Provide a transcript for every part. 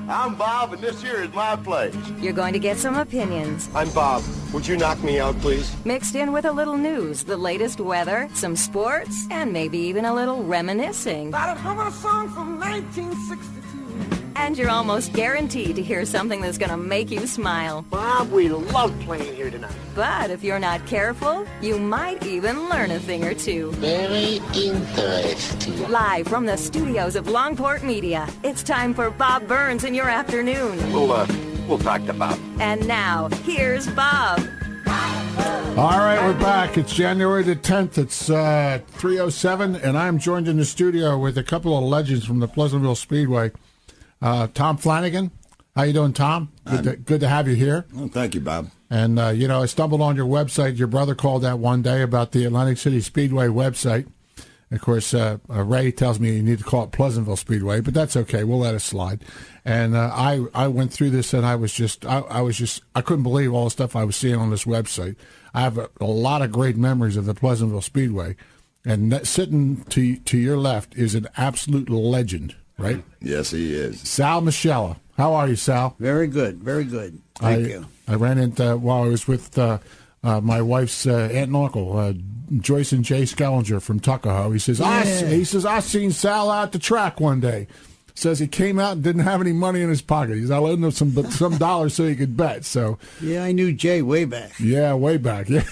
I'm Bob, and this here is my place. You're going to get some opinions. I'm Bob. Would you knock me out, please? Mixed in with a little news, the latest weather, some sports, and maybe even a little reminiscing. About a song from 1962. And you're almost guaranteed to hear something that's going to make you smile. Bob, we love playing here tonight. But if you're not careful, you might even learn a thing or two. Very interesting. Live from the studios of Longport Media, it's time for Bob Burns in your afternoon. We'll talk to Bob. And now, here's Bob. All right, we're back. It's January the 10th. It's 3:07, and I'm joined in the studio with a couple of legends from the Pleasantville Speedway. Tom Flanagan. How you doing, Tom? Good to have you here. Well, thank you, Bob. And, I stumbled on your website. Your brother called that one day about the Atlantic City Speedway website. Of course, Ray tells me you need to call it Pleasantville Speedway, but that's okay. We'll let it slide. And I went through this, and I couldn't believe all the stuff I was seeing on this website. I have a lot of great memories of the Pleasantville Speedway. And sitting to your left is an absolute legend, right? Yes, he is. Sal Moschella. How are you, Sal? Very good, very good. Thank you. I ran into, while I was with my wife's aunt and uncle, Joyce and Jay Skellinger from Tuckahoe. He says, I seen Sal out at the track one day. Says he came out and didn't have any money in his pocket. He's I loaned him some dollars so he could bet. So yeah, I knew Jay way back. Yeah, way back. Yeah,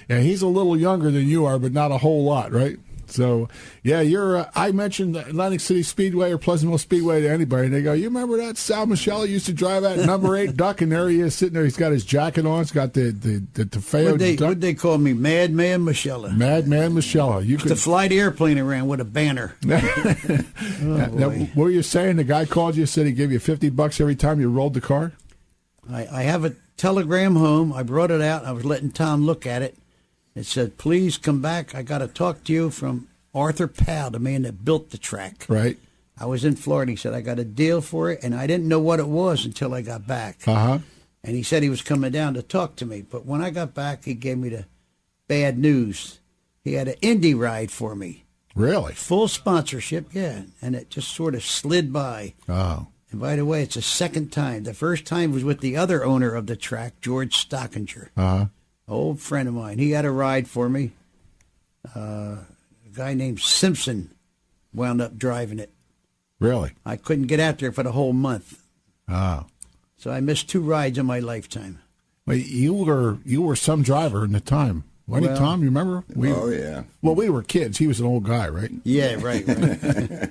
yeah, he's a little younger than you are, but not a whole lot, right? So, yeah, I mentioned Atlantic City Speedway or Pleasantville Speedway to anybody, and they go, you remember that Sal Moschella used to drive that number 8 duck, and there he is sitting there. He's got his jacket on. He's got the Tefeo duck. What'd they call me? Madman Moschella. Madman Moschella. You could fly the airplane around with a banner. Now, what were you saying? The guy called you, said he gave you $50 every time you rolled the car? I have a telegram home. I brought it out. I was letting Tom look at it. It said, please come back. I got to talk to you from Arthur Powell, the man that built the track. Right. I was in Florida. He said, I got a deal for it, and I didn't know what it was until I got back. Uh-huh. And he said he was coming down to talk to me. But when I got back, he gave me the bad news. He had an Indy ride for me. Really? Full sponsorship, yeah. And it just sort of slid by. Oh. And by the way, it's the second time. The first time was with the other owner of the track, George Stockinger. Uh-huh. Old friend of mine. He had a ride for me. A guy named Simpson wound up driving it. Really? I couldn't get out there for the whole month. Oh. So I missed 2 rides in my lifetime. Well, you were some driver in the time. Wasn't he, Tom? You remember? Yeah. Well, we were kids. He was an old guy, right? Yeah, right.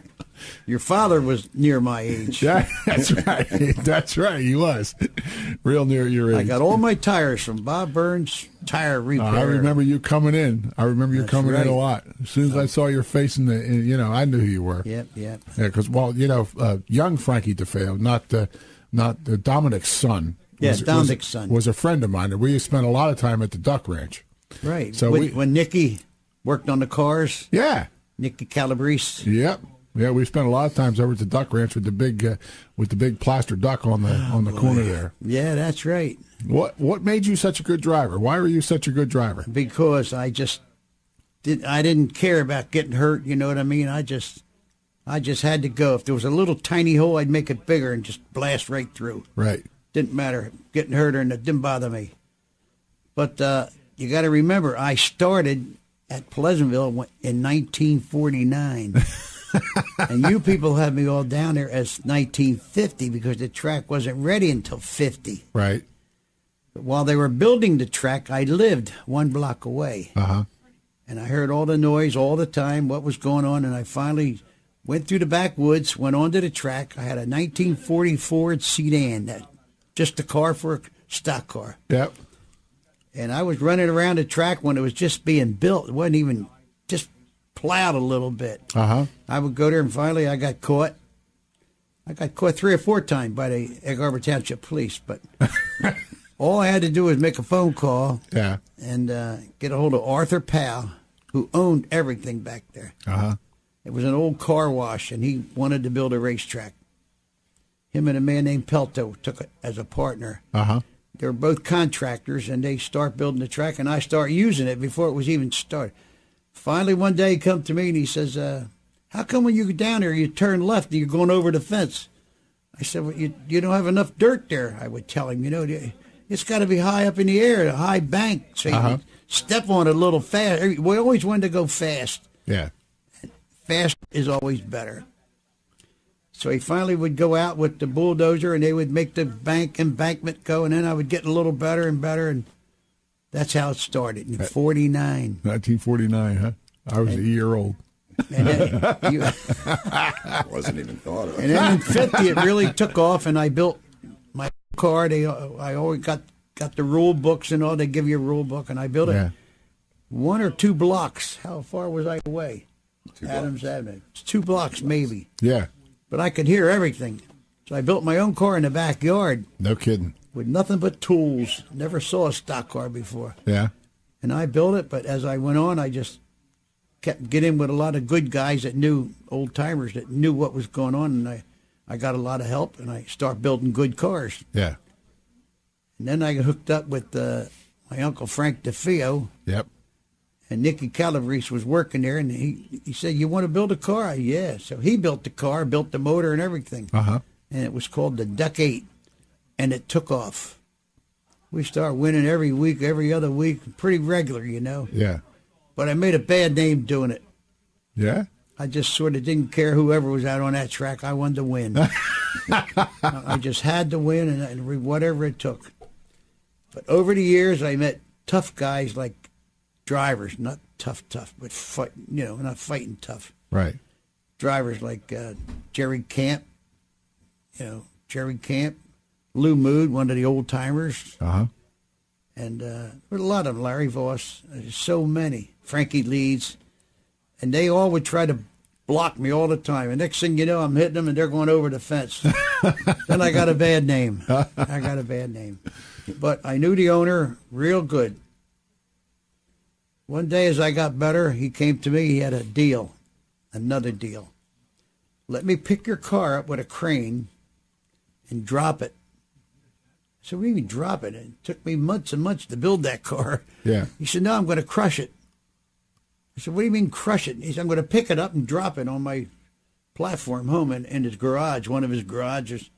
Your father was near my age. Yeah, that's right. That's right. He was real near your age. I got all my tires from Bob Burns Tire Repair. I remember you coming in. I remember you coming in a lot. As soon as I saw your face I knew who you were. Yep. Yeah, because young Frankie DeFeo, not Dominic's son. Dominic's son was a friend of mine. We spent a lot of time at the Duck Ranch. Right. So when Nicky worked on the cars. Yeah. Nicky Calabrese. Yep. Yeah, we spent a lot of times over at the Duck Ranch with the big plaster duck on the corner there. Yeah, that's right. What made you such a good driver? Why were you such a good driver? Because I didn't care about getting hurt. You know what I mean? I just had to go. If there was a little tiny hole, I'd make it bigger and just blast right through. Right. Didn't matter getting hurt or it didn't bother me. But you got to remember, I started at Pleasantville in 1949. And you people have me all down there as 1950 because the track wasn't ready until 50. Right. But while they were building the track, I lived 1 block away. Uh-huh. And I heard all the noise all the time, what was going on, and I finally went through the backwoods, went onto the track. I had a 1940 Ford sedan, just a car for a stock car. Yep. And I was running around the track when it was just being built. It wasn't even just plowed a little bit. Uh-huh. I would go there, and finally I got caught. I got caught 3 or 4 times by the Egg Harbor Township Police, but all I had to do was make a phone call and get a hold of Arthur Powell, who owned everything back there. Uh-huh. It was an old car wash, and he wanted to build a racetrack. Him and a man named Pelto took it as a partner. Uh-huh. They were both contractors, and they start building the track, and I start using it before it was even started. Finally, one day he come to me, and he says, how come when you go down there, you turn left, and you're going over the fence? I said, well, you don't have enough dirt there, I would tell him. It's got to be high up in the air, a high bank, so you would step on it a little fast. We always wanted to go fast. Yeah. Fast is always better. So he finally would go out with the bulldozer, and they would make the embankment go, and then I would get a little better and better, and that's how it started in 49. 1949, huh? I was a year old. And then, Wasn't even thought of. and then in 50, it really took off, and I built my car. I always got the rule books and all. They give you a rule book, and I built it 1 or 2 blocks. How far was I away? 2 Adams blocks. Avenue. It's 2 blocks, maybe. Yeah. But I could hear everything. So I built my own car in the backyard No kidding. with nothing but tools. Never saw a stock car before. Yeah. And I built it, but as I went on, I just kept getting with a lot of good guys that knew, old timers that knew what was going on, and I got a lot of help, and I started building good cars. Yeah. And then I got hooked up with my uncle Frank DeFeo, Yep. and Nicky Calabrese was working there, and he said, "You want to build a car?" Yeah. So he built the car, built the motor and everything. Uh-huh. And it was called the Duck 8, and it took off. We started winning every week, every other week, pretty regular, Yeah. But I made a bad name doing it. Yeah? I just sort of didn't care whoever was out on that track. I wanted to win. I just had to win, and whatever it took. But over the years, I met tough guys like drivers, not tough, but not fighting tough. Right. Drivers like Jerry Camp, Lou Mood, one of the old timers, Uh-huh. and there were a lot of them. Larry Voss, there's so many. Frankie Leeds, and they all would try to block me all the time. And next thing you know, I'm hitting them, and they're going over the fence. Then I got a bad name. But I knew the owner real good. One day as I got better, he came to me. He had a deal, another deal. Let me pick your car up with a crane and drop it. So we even drop it. It took me months and months to build that car. Yeah. He said, "No, I'm going to crush it." I said, "What do you mean crush it?" He said, "I'm going to pick it up and drop it on my platform home in his garage, one of his garages."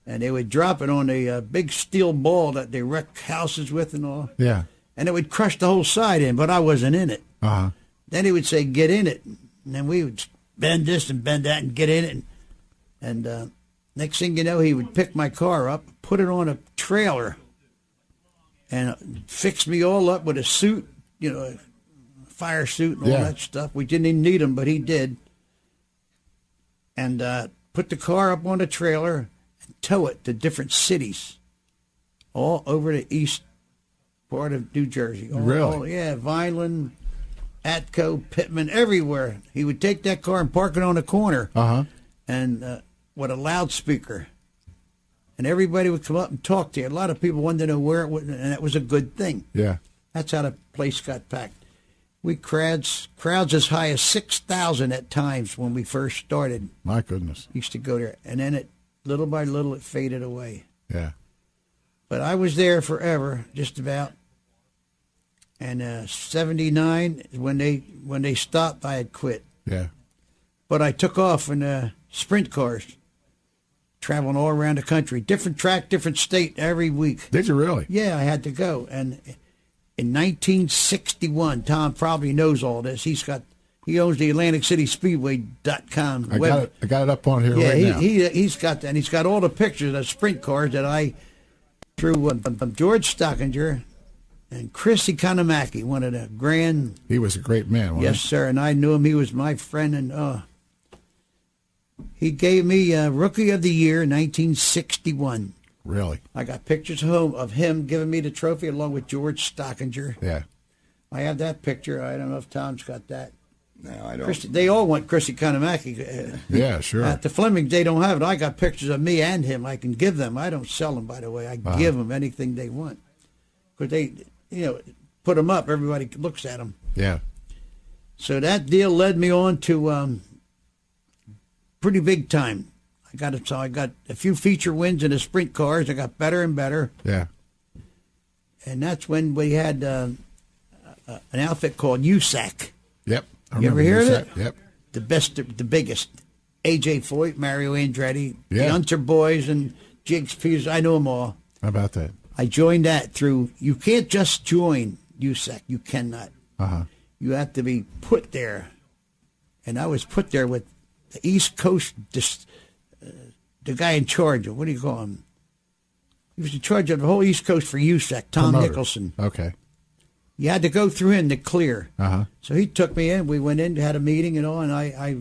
And they would drop it on a big steel ball that they wreck houses with and all. Yeah. And it would crush the whole side in, but I wasn't in it. Uh-huh. Then he would say, "Get in it." And then we would bend this and bend that and get in it. And next thing you know, he would pick my car up, put it on a trailer, and fix me all up with a suit, a fire suit and all that stuff. We didn't even need him, but he did. And put the car up on the trailer and tow it to different cities, all over the east part of New Jersey. Really? Vineland, Atco, Pittman, everywhere. He would take that car and park it on the corner, Uh-huh. and with a loudspeaker. And everybody would come up and talk to you. A lot of people wanted to know where it was, and that was a good thing. Yeah. That's how the place got packed. We crowds as high as 6,000 at times when we first started. My goodness. Used to go there, and then little by little, it faded away. Yeah. But I was there forever, just about. And 79, when they stopped, I had quit. Yeah. But I took off in sprint cars, traveling all around the country, different track, different state every week. Did you really? Yeah, I had to go. And in 1961, Tom probably knows all this. He owns the Atlantic City Speedway.com. I got it up on here right now. He's got that. And he's got all the pictures of sprint cars that I threw George Stockinger and Chris Economaki, one of the grand. He was a great man, wasn't Yes, sir. And I knew him. He was my friend. And he gave me Rookie of the Year, 1961. he? Really? I got pictures home of him giving me the trophy along with George Stockinger. Yeah. I have that picture. I don't know if Tom's got that. No, I don't. They all want Chris Economaki. Yeah, sure. At the Flemings, they don't have it. I got pictures of me and him. I can give them. I don't sell them, by the way. I give them anything they want. Because they, put them up. Everybody looks at them. Yeah. So that deal led me on to pretty big time. I got a few feature wins in the sprint cars. I got better and better. Yeah. And that's when we had an outfit called USAC. Yep. I You ever remember hear of said- it? Yep. The best, the biggest. A.J. Foyt, Mario Andretti, Yeah. the Hunter Boys, and Jigs Peters. I know them all. How about that? I joined that through. You can't just join USAC. You cannot. Uh-huh. You have to be put there. And I was put there with the East Coast, the guy in charge of, what do you call him? He was in charge of the whole East Coast for USAC, Tom Promoter. Nicholson. Okay. You had to go through him to clear. Uh-huh. So he took me in. We went in, had a meeting and all, and I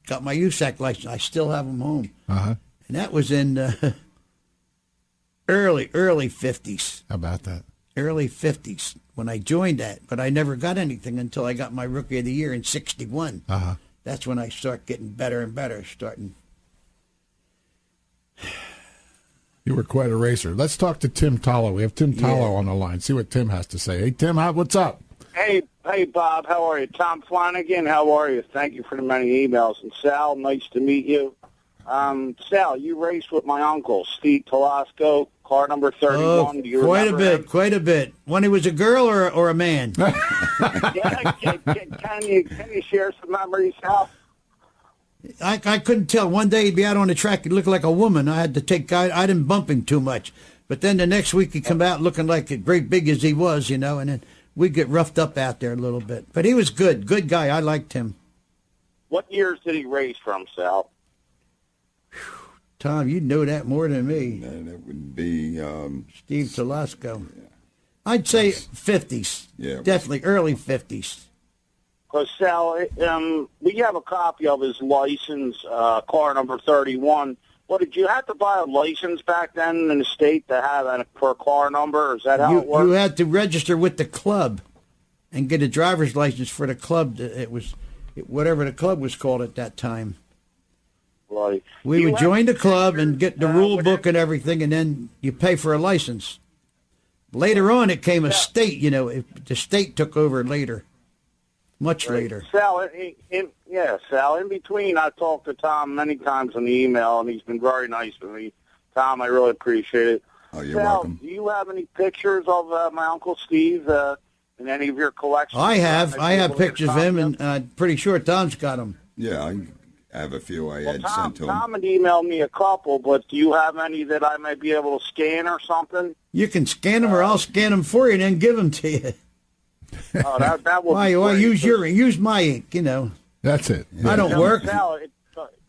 got my USAC license. I still have them home. Uh-huh. And that was in early 50s. How about that? Early 50s when I joined that. But I never got anything until I got my Rookie of the Year in 61. Uh-huh. That's when I start getting better and better, starting. You were quite a racer. Let's talk to Tim Tallow. We have Tim Tallow on the line. See what Tim has to say. Hey, Tim, what's up? Hey, Bob, how are you? Tom Flanagan, how are you? Thank you for the many emails. And Sal, nice to meet you. Sal, you raced with my uncle, Steve Telesco, car number 31. Do you remember him? Quite a bit. When he was a girl or a man? Yeah, can you share some memories, Sal? I couldn't tell. One day he'd be out on the track, he'd look like a woman. I had to I didn't bump him too much. But then the next week he'd come out looking like a great big as he was, and then we'd get roughed up out there a little bit. But he was good guy. I liked him. What years did he race from, Sal? Tom, you know that more than me. That would be Steve Telesco. I'd say 50s. Yeah. Definitely early 50s. Because, Sal, we have a copy of his license, car number 31. Well, did you have to buy a license back then in the state to have that per car number? Is that how it worked? You had to register with the club and get a driver's license for the club. It was whatever the club was called at that time. Right. We would join the club and get the rule book and everything, and then you pay for a license. Later on, it came a state. The state took over later, much later. Sal, Sal, in between, I talked to Tom many times on the email, and he's been very nice to me. Tom, I really appreciate it. Oh, you're Sal, welcome. do you have any pictures of my Uncle Steve in any of your collections? I have pictures of him, and I'm pretty sure Tom's got them. Yeah, I have a few I had sent to him. Tom had emailed me a couple, but do you have any that I might be able to scan or something? You can scan them, or I'll scan them for you and then give them to you. Oh, that would Why be great. use my ink? That's it. I don't work. Sal,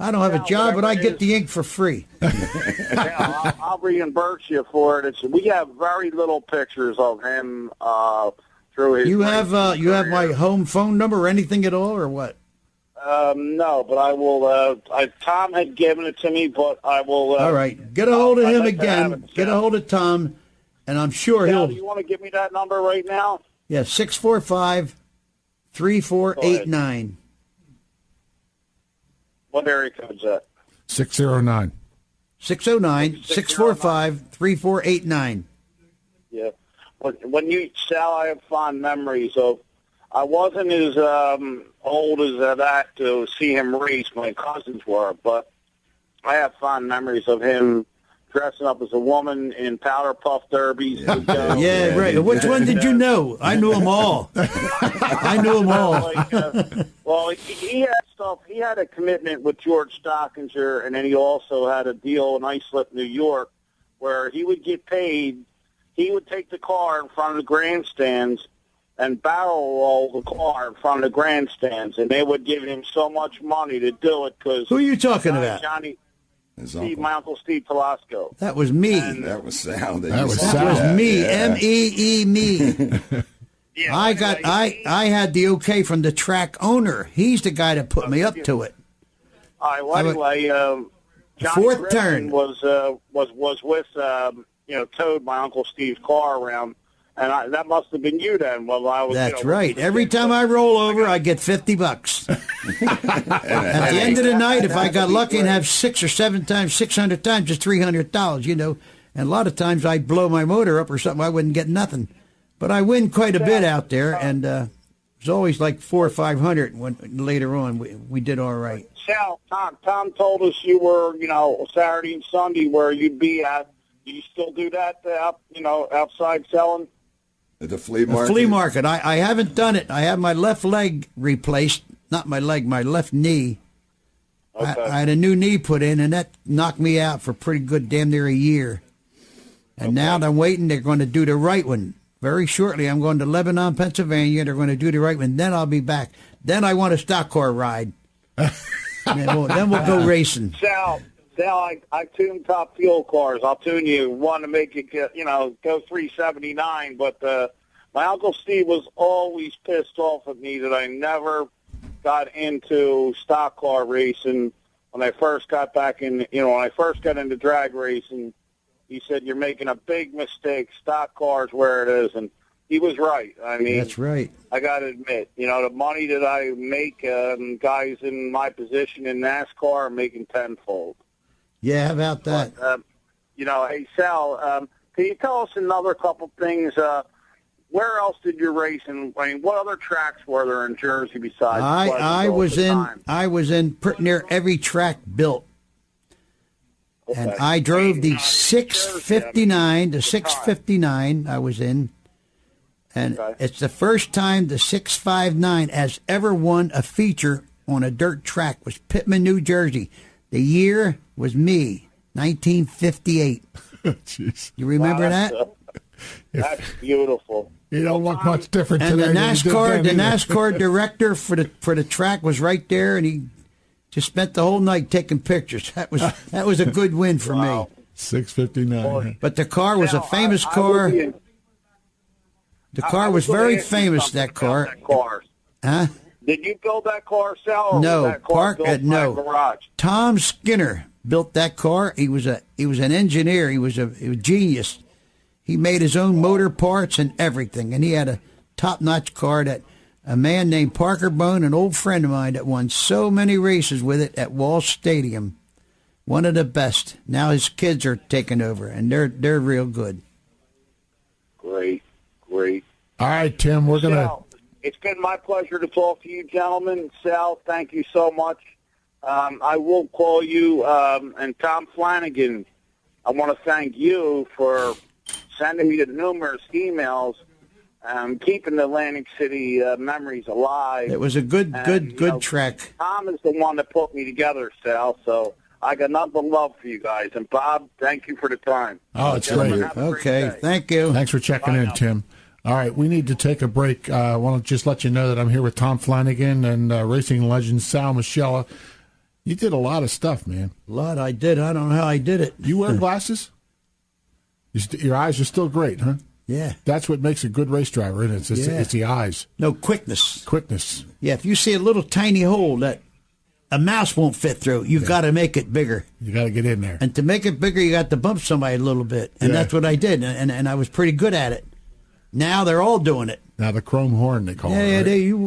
I don't have a job, but I whatever it get is. the ink for free. Yeah, I'll reimburse you for it. We have very little pictures of him through his. You have my home phone number or anything at all, or what? No, but I will. Tom had given it to me, but I will. All right, get a hold of I'd him like to have again. it, Get a Sal. hold of Tom, and I'm sure Sal, he'll. do you want to give me that number right now? Yeah, 645-3489. What area code is that? 609. 609-645-3489. Yeah. When you, Sal, I have fond memories of. I wasn't as old as that to see him race. My cousins were, but I have fond memories of him dressing up as a woman in powder puff derbies. Yeah, right. Which one did you know? I knew them all. I knew them all. Well, he had stuff. He had a commitment with George Stockinger, and then he also had a deal in Islip, New York, where he would get paid. He would take the car in front of the grandstands and barrel roll the car in front of the grandstands, and they would give him so much money to do it because. Who are you talking about? His Steve, uncle. my uncle Steve Telesco. That was me. That was Sal. That was That Sal. was me. Yeah. M-E-E, me. Yeah, I had the okay from the track owner. He's the guy that put me up to it. All right. Well, anyway, Johnny Fourth Griffin turn. was with towed my uncle Steve's car around, and that must have been you then. Well, I was. That's right. Every time I roll over, I get $50. At the end of the night, if I got lucky and have 6 or 7 times, 600 times, it's $300. And a lot of times I'd blow my motor up or something, I wouldn't get nothing. But I win quite a bit out there, and it was always like 400 or 500. When later on we did all right. Sal, Tom told us you were, Saturday and Sunday where you'd be at. Do you still do that, outside selling? At the flea The market. flea market. I haven't done it. I have my left leg replaced. Not my leg, my left knee. Okay. I had a new knee put in, and that knocked me out for pretty good, damn near a year. And now I'm waiting. They're going to do the right one. Very shortly, I'm going to Lebanon, Pennsylvania. They're going to do the right one. Then I'll be back. Then I want a stock car ride. then we'll go racing. Sal, I tune top fuel cars. I'll tune you one to make it go 379. But my Uncle Steve was always pissed off at me that I never got into stock car racing. When I first got back in, when I first got into drag racing, he said, "You're making a big mistake. Stock cars where it is." And he was right. I mean, that's right. I got to admit, the money that I make, guys in my position in NASCAR are making tenfold. Yeah, how about that? But, hey, Sal, can you tell us another couple things? Where else did you race? And what other tracks were there in Jersey besides? I was in pretty near every track built. Okay. And I drove the 659, the 659 I was in. And it's the first time the 659 has ever won a feature on a dirt track. Was Pittman, New Jersey. The year was me, 1958. Jeez. You remember that? That's beautiful. You don't look much different and today. The NASCAR director for the track was right there, and he just spent the whole night taking pictures. That was a good win for me. 659. But the car was a famous car. The car was very famous. That car. Huh? Did you build that car, Sal? Or no, was that car built in my garage? Tom Skinner built that car. He was an engineer. He was a genius. He made his own motor parts and everything, and he had a top-notch car that a man named Parker Bone, an old friend of mine, that won so many races with it at Walsh Stadium. One of the best. Now his kids are taking over, and they're real good. Great. All right, Tim, we're going to... It's been my pleasure to talk to you, gentlemen. Sal, thank you so much. I will call you, and Tom Flanagan, I want to thank you for sending me the numerous emails, keeping the Atlantic City memories alive. It was a good track. Tom is the one that put me together, Sal, so I got nothing but love for you guys. And, Bob, thank you for the time. Oh, it's great. Okay, thank you. Thanks for checking in, Tim. All right, we need to take a break. I want to just let you know that I'm here with Tom Flanagan and racing legend Sal Moschella. You did a lot of stuff, man. A lot I did. I don't know how I did it. You wear glasses? Your eyes are still great, huh? Yeah. That's what makes a good race driver, isn't it? It's the eyes. No, quickness. Quickness. Yeah, if you see a little tiny hole that a mouse won't fit through, you've got to make it bigger. You got to get in there. And to make it bigger, you got to bump somebody a little bit. And that's what I did, and I was pretty good at it. Now they're all doing it. Now the chrome horn, they call it. Yeah, right? you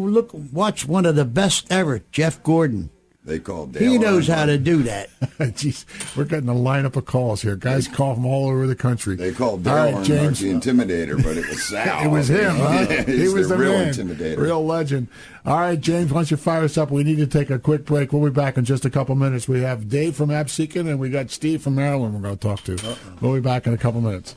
watch one of the best ever, Jeff Gordon. They called He knows how to do that. Jeez, we're getting a lineup of calls here. Guys call from all over the country. They called Dale Earnhardt the Intimidator, but it was Sal. It was him, huh? Yeah, he was the real man. Intimidator. Real legend. All right, James, once you fire us up, we need to take a quick break. We'll be back in just a couple minutes. We have Dave from Absecon, and we got Steve from Maryland we're going to talk to. We'll be back in a couple minutes.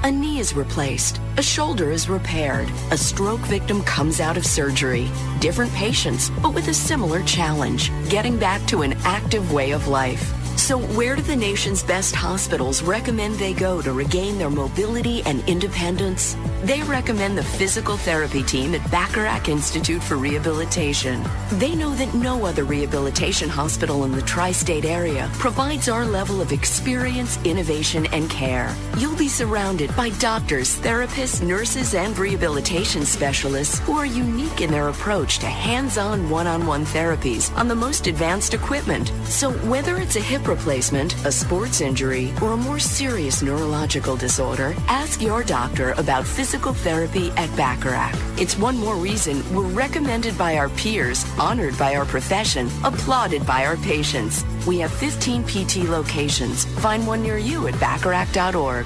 A knee is replaced, a shoulder is repaired, a stroke victim comes out of surgery. Different patients, but with a similar challenge, getting back to an active way of life. So where do the nation's best hospitals recommend they go to regain their mobility and independence? They recommend the physical therapy team at Bacharach Institute for Rehabilitation. They know that no other rehabilitation hospital in the tri-state area provides our level of experience, innovation, and care. You'll be surrounded by doctors, therapists, nurses, and rehabilitation specialists who are unique in their approach to hands-on one-on-one therapies on the most advanced equipment. So whether it's a hip replacement, a sports injury, or a more serious neurological disorder, ask your doctor about physical therapy at Bacharach. It's one more reason we're recommended by our peers, honored by our profession, applauded by our patients. We have 15 PT locations. Find one near you at Bacharach.org.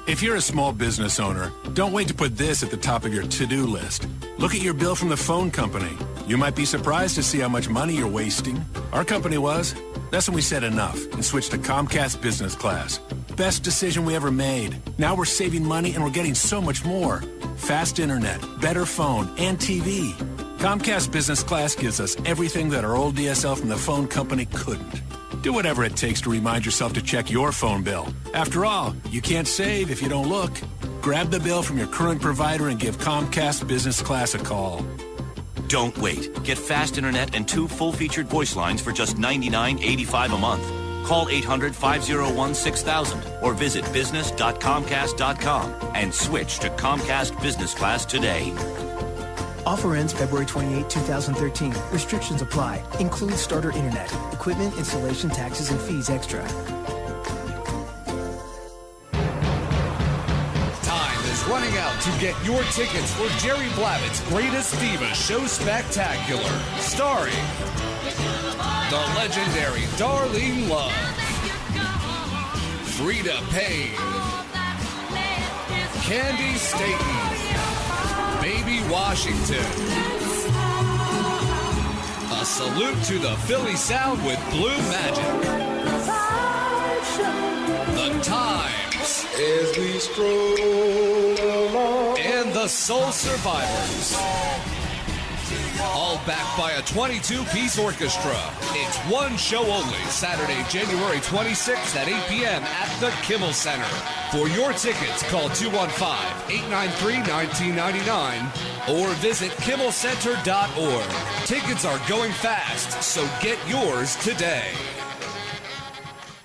If you're a small business owner, don't wait to put this at the top of your to-do list. Look at your bill from the phone company. You might be surprised to see how much money you're wasting. Our company was. That's when we said enough and switched to Comcast Business Class. Best decision we ever made. Now we're saving money and we're getting so much more. fast internet, better phone, and TV. Comcast Business Class gives us everything that our old DSL from the phone company couldn't. Do whatever it takes to remind yourself to check your phone bill. After all, you can't save if you don't look. Grab the bill from your current provider and give Comcast Business Class a call. Don't wait. Get fast internet and 2 full-featured voice lines for just $99.85 a month. Call 800-501-6000 or visit business.comcast.com and switch to Comcast Business Class today. Offer ends February 28, 2013. Restrictions apply. Includes starter internet. Equipment, installation, taxes, and fees extra. Time is running out to get your tickets for Jerry Blavitt's Greatest Diva Show Spectacular, starring the legendary Darlene Love, Frida Payne, Candy Staton, Baby Washington. A salute to the Philly sound with Blue Magic. The Times. As we stroll along. And the Soul Survivors. All backed by a 22-piece orchestra. It's one show only, Saturday, January 26th at 8 p.m. at the Kimmel Center. For your tickets, call 215-893-1999 or visit kimmelcenter.org. Tickets are going fast, so get yours today.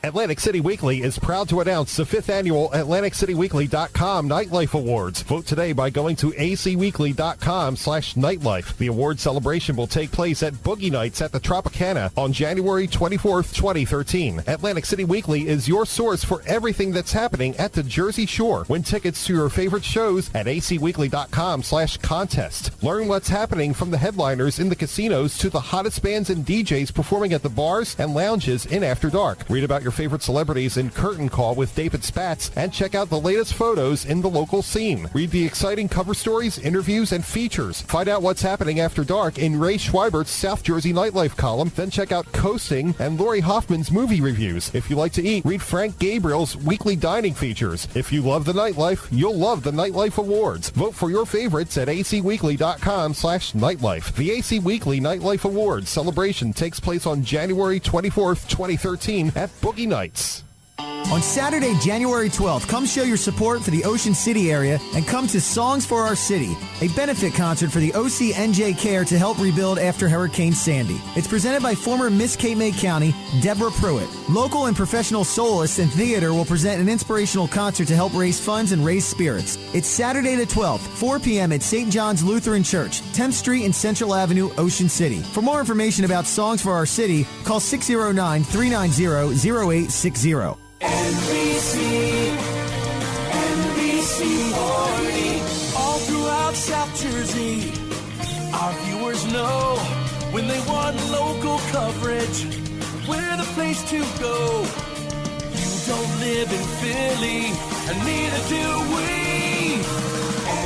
Atlantic City Weekly is proud to announce the 5th annual AtlanticCityWeekly.com Nightlife Awards. Vote today by going to acweekly.com/nightlife. The award celebration will take place at Boogie Nights at the Tropicana on January 24th, 2013. Atlantic City Weekly is your source for everything that's happening at the Jersey Shore. Win tickets to your favorite shows at acweekly.com/contest. Learn what's happening from the headliners in the casinos to the hottest bands and DJs performing at the bars and lounges in After Dark. Read about your favorite celebrities in Curtain Call with David Spatz and check out the latest photos in the local scene. Read the exciting cover stories, interviews, and features. Find out what's happening after dark in Ray Schweibert's South Jersey Nightlife column. Then check out Coasting and Lori Hoffman's movie reviews. If you like to eat, read Frank Gabriel's weekly dining features. If you love the nightlife, you'll love the Nightlife Awards. Vote for your favorites at acweekly.com/nightlife. The AC Weekly Nightlife Awards celebration takes place on January 24th, 2013 at Boogie Nights. On Saturday, January 12th, come show your support for the Ocean City area and come to Songs for Our City, a benefit concert for the OCNJ Care to help rebuild after Hurricane Sandy. It's presented by former Miss Cape May County, Deborah Pruitt. Local and professional soloists and theater will present an inspirational concert to help raise funds and raise spirits. It's Saturday the 12th, 4 p.m. at St. John's Lutheran Church, 10th Street and Central Avenue, Ocean City. For more information about Songs for Our City, call 609-390-0860. NBC 40, all throughout South Jersey. Our viewers know when they want local coverage, we're the place to go. You don't live in Philly, and neither do we.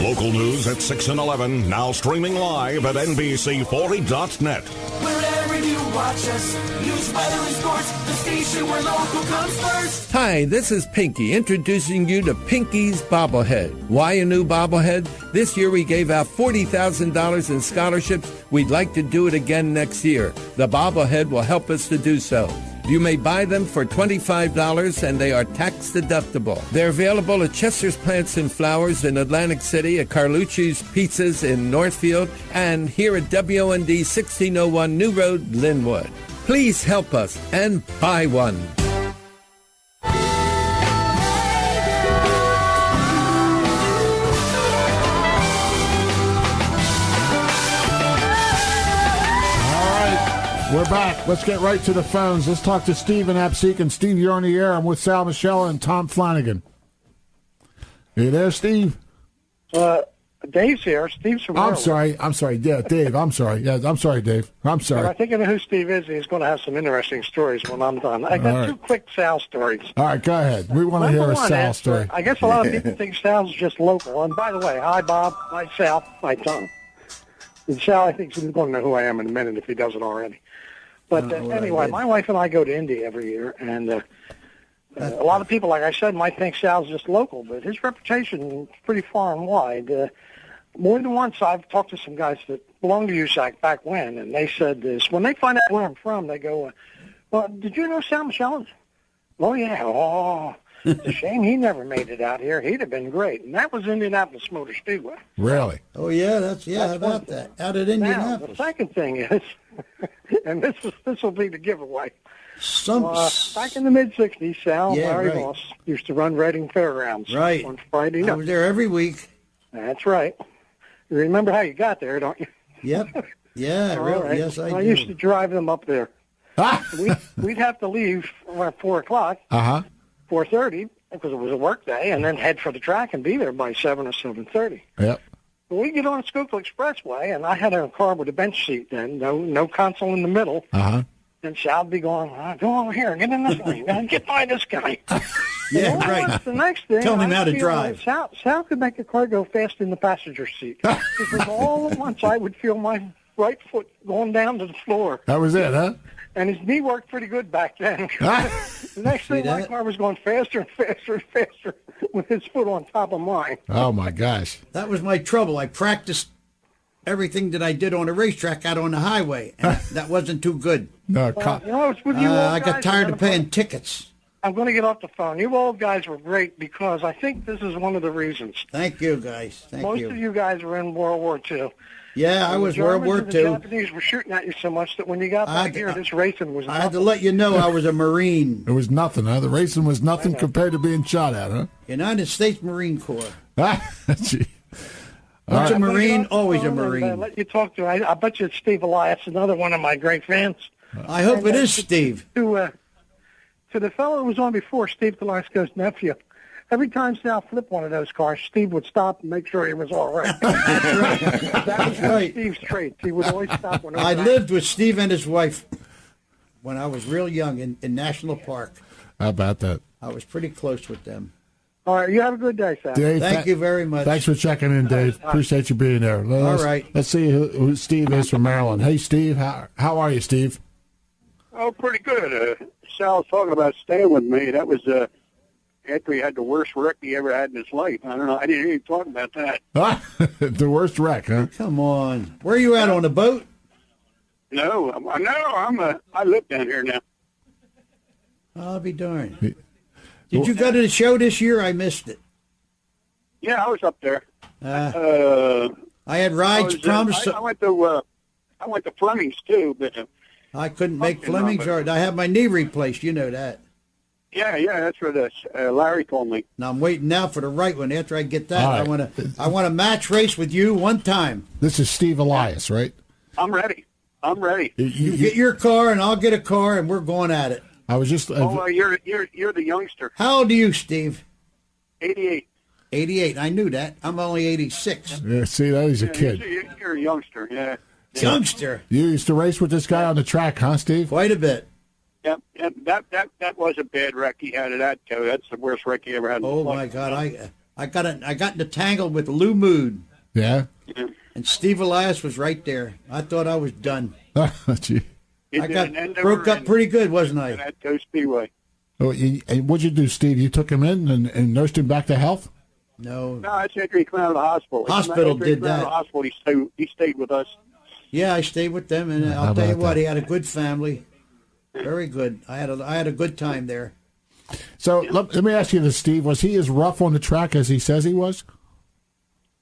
Local news at 6 and 11, now streaming live at NBC40.net. Wherever you watch us, news, weather, and sports, the station where local comes first. Hi, this is Pinky, introducing you to Pinky's Bobblehead. Why a new bobblehead? This year we gave out $40,000 in scholarships. We'd like to do it again next year. The bobblehead will help us to do so. You may buy them for $25 and they are tax deductible. They're available at Chester's Plants and Flowers in Atlantic City, at Carlucci's Pizzas in Northfield, and here at WOND 1601 New Road, Linwood. Please help us and buy one. We're back. Let's get right to the phones. Let's talk to Steve in Absecon. Steve, you're on the air. I'm with Sal Moschella and Tom Flanagan. Are you there, Steve? Dave's here. Steve's from I'm sorry. Yeah, Dave. I'm sorry. Yeah, I'm sorry, Dave. I'm sorry. But I think I know who Steve is. He's going to have some interesting stories when I'm done. I got two quick Sal stories. All right, go ahead. We want to hear a Sal story. I guess a lot of people think Sal's just local. And by the way, hi, Bob. Hi, Sal. Hi, Tom. And Sal, I think he's going to know who I am in a minute if he doesn't already. But anyway, my wife and I go to India every year, and a lot of people, like I said, might think Sal's just local, but his reputation is pretty far and wide. more than once I've talked to some guys that belonged to USAC back when, and they said this. When they find out where I'm from, they go, well, did you know Sal Moschella? Oh, yeah. Oh, it's a shame he never made it out here. He'd have been great. And that was Indianapolis Motor Speedway. Really? Oh, yeah, how about that? Out at Indianapolis. Now, the second thing is, and this will be the giveaway. Back in the mid-'60s, Sal, Larry Moss, used to run Reading Fairgrounds on Friday night. I was there every week. That's right. You remember how you got there, don't you? Yep. Yeah, really. Right. Yes, I do. I used to drive them up there. We'd have to leave around 4 o'clock, 4:30, because it was a work day, and then head for the track and be there by 7 or 7:30. Yep. We get on Schuylkill Expressway, and I had a car with a bench seat then, no console in the middle. And Sal'd be going, go over here, get in this lane, get by this guy. Right. The next thing, Tell him how to drive. Sal could make a car go fast in the passenger seat. Because all at once I would feel my right foot going down to the floor. That was it, huh? And his knee worked pretty good back then. The next thing, my car was going faster and faster and faster with his foot on top of mine. Oh, my gosh. That was my trouble. I practiced everything that I did on a racetrack out on the highway, and that wasn't too good. No, it's with you I got tired of paying tickets. I'm going to get off the phone. You old guys were great because I think this is one of the reasons. Thank you, guys. Most of you guys were in World War II. Yeah, I was World War II. The Japanese were shooting at you so much that when you got back here, this racing was nothing. I had to let you know I was a Marine. It was nothing, huh? The racing was nothing compared to being shot at, huh? United States Marine Corps. Gee. Once a Marine, always a Marine. Let you talk to. I bet you it's Steve Elias, another one of my great fans. I hope it is Steve. To the fellow who was on before, Steve Elias's nephew. Every time Sal flipped one of those cars, Steve would stop and make sure he was all right. That was one of Steve's traits. He would always stop when I lived with Steve and his wife when I was real young in National Park. How about that? I was pretty close with them. All right, you have a good day, Sal. Dave, Thank you very much. Thanks for checking in, Dave. Appreciate you being there. Let's see who Steve is from Maryland. Hey, Steve, how are you, Steve? Oh, pretty good. Sal was talking about staying with me. That was after he had the worst wreck he ever had in his life. I don't know. I didn't even talk about that. The worst wreck, huh? Come on. Where are you at, on a boat? No, I live down here now. I'll be darned. Did you go to the show this year? I missed it. Yeah, I was up there. I had rides promised. I went to Fleming's too, but I couldn't make Fleming's. I had my knee replaced. You know that. Yeah, that's what Larry told me. Now I'm waiting now for the right one. After I get that, Right. I want to match race with you one time. This is Steve Elias, right? I'm ready. You get your car, and I'll get a car, and we're going at it. I was just. You're the youngster. How old are you, Steve? 88. 88. I knew that. I'm only 86. Yeah, see, that he's a kid. You're a youngster. Yeah. Youngster. You used to race with this guy on the track, huh, Steve? Quite a bit. Yep. That was a bad wreck he had at that too. That's the worst wreck he ever had. Oh my God! I got in a tangle with Lou Mood. Yeah. And Steve Elias was right there. I thought I was done. Gee. I broke up pretty good, wasn't I? At Speedway. Oh, and what'd you do, Steve? You took him in and nursed him back to health? No. No, that's after he came out of the hospital. Hospital did that. Out of the hospital, he stayed with us. Yeah, I stayed with them, and I'll tell you what, he had a good family. Very good. I had a good time there. So let me ask you this, Steve. Was he as rough on the track as he says he was?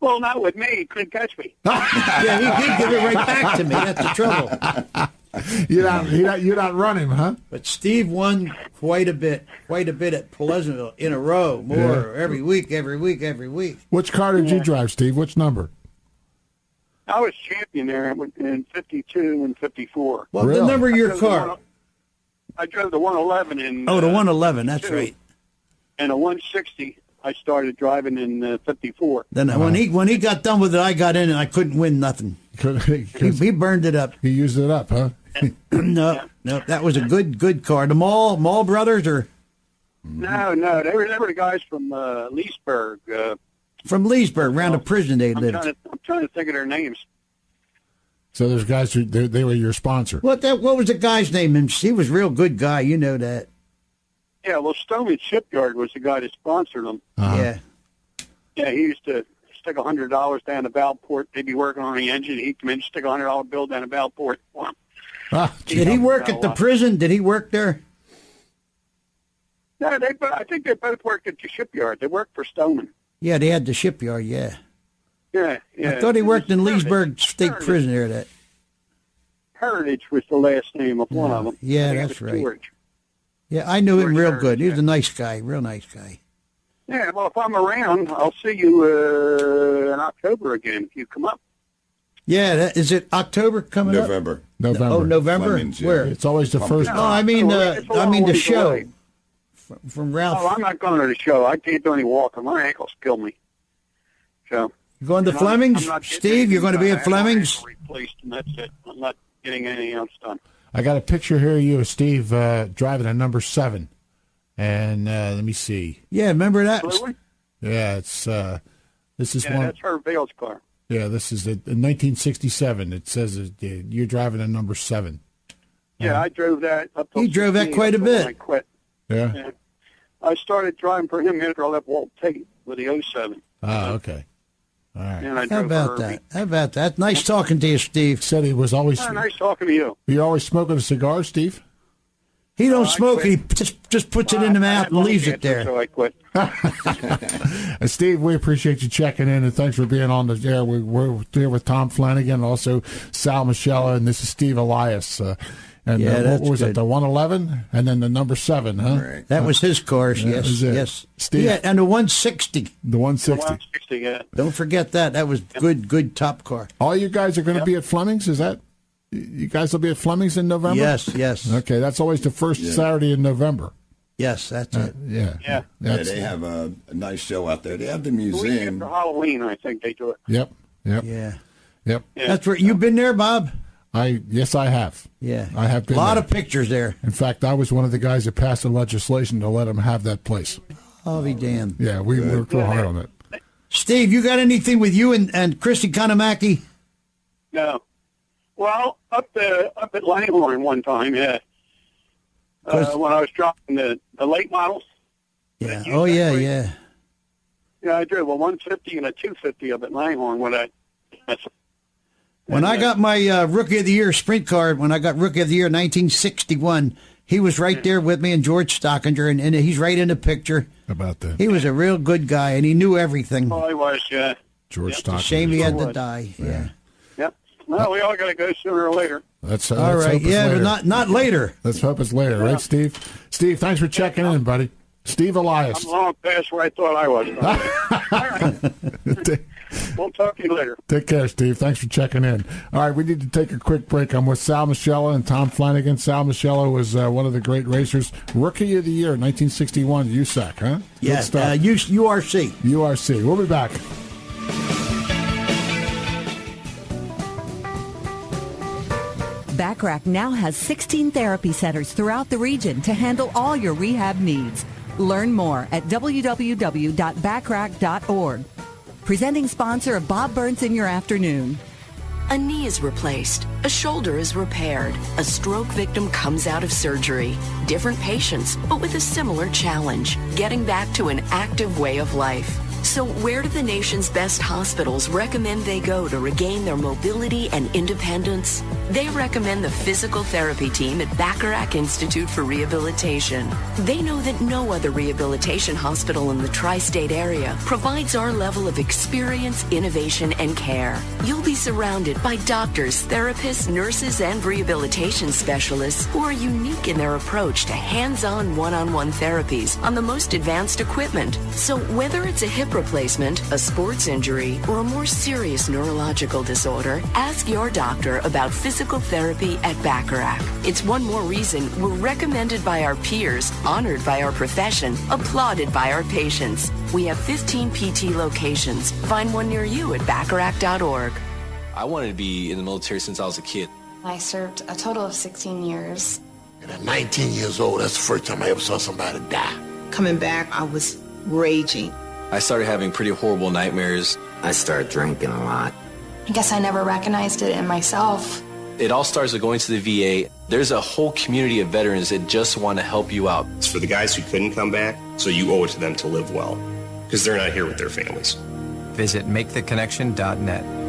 Well, not with me. He couldn't catch me. Yeah, he did give it right back to me. That's the trouble. You not run him, huh? But Steve won quite a bit at Pleasantville in a row, every week. Which car did you drive, Steve? Which number? I was champion there in 52 and 54. Well, the number of your car? I drove the 111 in. Oh, the 111. That's right. And a 160. I started driving in 54. Then when he got done with it, I got in and I couldn't win nothing. He burned it up. He used it up, huh? No, that was a good car. The Mall brothers or? No, they were the guys from Leesburg. From Leesburg, around the prison they lived. I'm trying to think of their names. So there's guys who they were your sponsor. What was the guy's name? He was a real good guy. You know that. Yeah, well, Stoneman Shipyard was the guy that sponsored them. Yeah. Yeah, he used to stick $100 down the valve port. They'd be working on the engine. He'd come in, stick a $100 bill down the valve port. Did he work at the prison? Did he work there? No, I think they both worked at the shipyard. They worked for Stoneman. Yeah, they had the shipyard, yeah. Yeah. I thought he worked in Leesburg State Prison there. That Heritage was the last name of one of them. Yeah, I think it that's was right. George. Yeah, I knew him George real Heritage, good. He was a nice guy, real nice guy. Yeah, well, if I'm around, I'll see you in October again if you come up. Yeah, is it October coming November. up? November. Oh, November? Fleming's, yeah. Where? It's always the first. No, I mean the show. From Ralph. Oh, I'm not going to the show. I can't do any walking. My ankles kill me. So. You going to Fleming's? Steve, you're going to be at Fleming's? Replaced, and that's it. I'm not getting anything else done. I got a picture here of you and Steve driving a number 7. And let me see. Yeah, remember that? Yeah, it's this is yeah, one. That's Herb Vale's car. Yeah, this is in 1967. It says you're driving a number 7. Yeah, I drove that up to. He drove that quite a bit. I quit. Yeah. I started driving for him after I left Walt Tate with the 07. Ah, okay. All right. And I How drove about for Herbie. that? How about that? Nice talking to you, Steve. Said he was always. Nice talking to you. You always smoking a cigar, Steve? He don't smoke. He just puts it in the mouth and leaves it there. So I quit. And Steve, we appreciate you checking in, and thanks for being on the air. We're here with Tom Flanagan, also Sal Moschella, and this is Steve Elias. And what was it, the 111? And then the number 7, huh? Right. That was his course, Yeah, yes. that was it. Yes. Steve. Yeah, and the 160. The 160. 160, yeah. Don't forget that. That was good top car. All you guys are going to be at Fleming's, is that? You guys will be at Fleming's in November? Yes. Okay, that's always the first Saturday in November. Yes, that's it. Yeah. Yeah. They have a nice show out there. They have the The week museum. after Halloween, I think they do it. Yep. Yeah. Yep. That's where you've been there, Bob? Yes, I have. Yeah. I have been A lot there. of pictures there. In fact, I was one of the guys that passed the legislation to let them have that place. I'll be damned. Yeah, we worked real hard on it. Steve, you got anything with you and Christy Kanamaki? No. Well, up at Langhorne one time, yeah. When I was dropping the late models. Yeah. Oh, yeah. Yeah, I drove a 150 and a 250 up at Langhorne When I got my Rookie of the Year sprint card, when I got Rookie of the Year in 1961, he was right there with me and George Stockinger, and he's right in the picture. About that. He was a real good guy, and he knew everything. Oh, I was, yeah. George It's a Stockinger. shame he had to die. Yeah. Yep. Well, we all got to go sooner or later. All right. Yeah, later. but not later. Let's hope it's later, right, Steve? Steve, thanks for checking in, buddy. Steve Elias. I'm long past where I thought I was. All right. We'll talk to you later. Take care, Steve. Thanks for checking in. All right, we need to take a quick break. I'm with Sal Moschella and Tom Flanagan. Sal Moschella was one of the great racers. Rookie of the Year, 1961, USAC, huh? Yeah, URC. URC. We'll be back. Backrack now has 16 therapy centers throughout the region to handle all your rehab needs. Learn more at www.backrack.org. Presenting sponsor of Bob Burns in Your Afternoon. A knee is replaced. A shoulder is repaired. A stroke victim comes out of surgery. Different patients, but with a similar challenge, getting back to an active way of life. So where do the nation's best hospitals recommend they go to regain their mobility and independence? They recommend the physical therapy team at Bacharach Institute for Rehabilitation. They know that no other rehabilitation hospital in the tri-state area provides our level of experience, innovation, and care. You'll be surrounded by doctors, therapists, nurses, and rehabilitation specialists who are unique in their approach to hands-on one-on-one therapies on the most advanced equipment. So whether it's a hip replacement, a sports injury, or a more serious neurological disorder, ask your doctor about physical therapy at Bacharach. It's one more reason we're recommended by our peers, honored by our profession, applauded by our patients. We have 15 PT locations. Find one near you at bacharach.org. I wanted to be in the military since I was a kid. I served a total of 16 years. And at 19 years old, that's the first time I ever saw somebody die. Coming back, I was raging. I started having pretty horrible nightmares. I started drinking a lot. I guess I never recognized it in myself. It all starts with going to the VA. There's a whole community of veterans that just want to help you out. It's for the guys who couldn't come back, so you owe it to them to live well, because they're not here with their families. Visit maketheconnection.net.